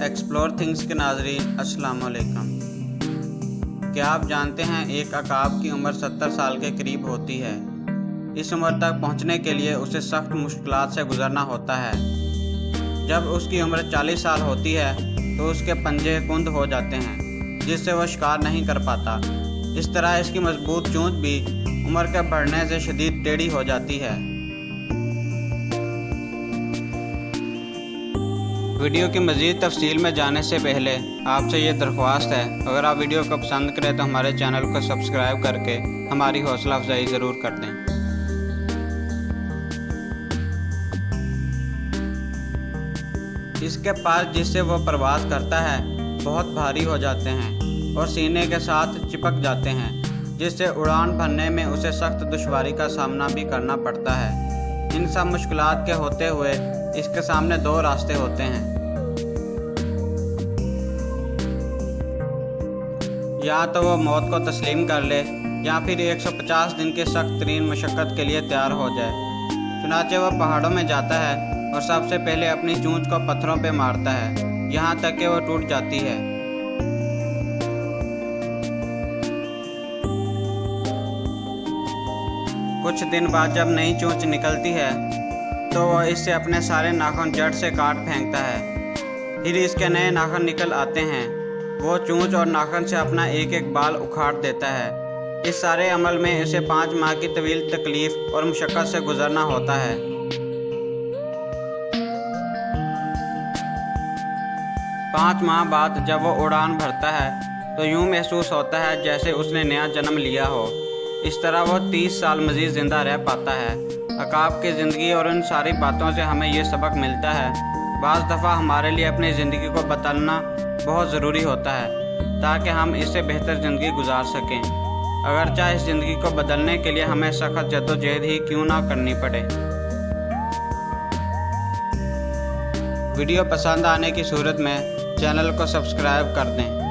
Explore things के नाज़रीन अस्सलाम वालेकुम। क्या आप जानते हैं एक अकाब की उम्र 70 साल के करीब होती है। इस उम्र तक पहुंचने के लिए उसे सख्त मुश्किलात से गुजरना होता है। जब उसकी उम्र 40 साल होती है तो उसके पंजे कुंद हो जाते हैं जिससे वह शिकार नहीं कर पाता। इस तरह इसकी मजबूत चोंच भी उम्र के बढ़ने से शदीद टेढ़ी हो जाती है। वीडियो की मज़ीद तफसील में जाने से पहले आपसे ये दरख्वास्त है, अगर आप वीडियो को पसंद करें तो हमारे चैनल को सब्सक्राइब करके हमारी हौसला अफजाई ज़रूर कर दें। इसके पास जिससे वो परवाज़ करता है बहुत भारी हो जाते हैं और सीने के साथ चिपक जाते हैं, जिससे उड़ान भरने में उसे सख्त दुश्वारी का सामना भी करना पड़ता है। इन सब मुश्किलात के होते हुए इसके सामने दो रास्ते होते हैं, या तो वो मौत को तस्लीम कर ले या फिर 150 दिन के सख्त तरीन मशक्क़त के लिए तैयार हो जाए। चुनाचे वो पहाड़ों में जाता है और सबसे पहले अपनी चोंच को पत्थरों पे मारता है, यहाँ तक कि वो टूट जाती है। कुछ दिन बाद जब नई चोंच निकलती है तो वह इससे अपने सारे नाखून जड़ से काट फेंकता है। फिर इसके नए नाखून निकल आते हैं। वो चोंच और नाखून से अपना एक एक बाल उखाड़ देता है। इस सारे अमल में इसे 5 माह की तवील तकलीफ़ और मुशक्क़त से गुजरना होता है। 5 माह बाद जब वो उड़ान भरता है तो यूँ महसूस होता है जैसे उसने नया जन्म लिया हो। इस तरह वो 30 साल मज़ीद ज़िंदा रह पाता है। अकाब की ज़िंदगी और उन सारी बातों से हमें ये सबक मिलता है, बाज़ दफ़ा हमारे लिए अपनी ज़िंदगी को बदलना बहुत ज़रूरी होता है ताकि हम इससे बेहतर ज़िंदगी गुजार सकें, अगरचे इस ज़िंदगी को बदलने के लिए हमें सख्त जद्दोजहद ही क्यों ना करनी पड़े। वीडियो पसंद आने की सूरत में चैनल को सब्सक्राइब कर दें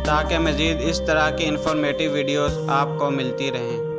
ताकि मज़ीद इस तरह की इंफॉर्मेटिव वीडियोस आपको मिलती रहें।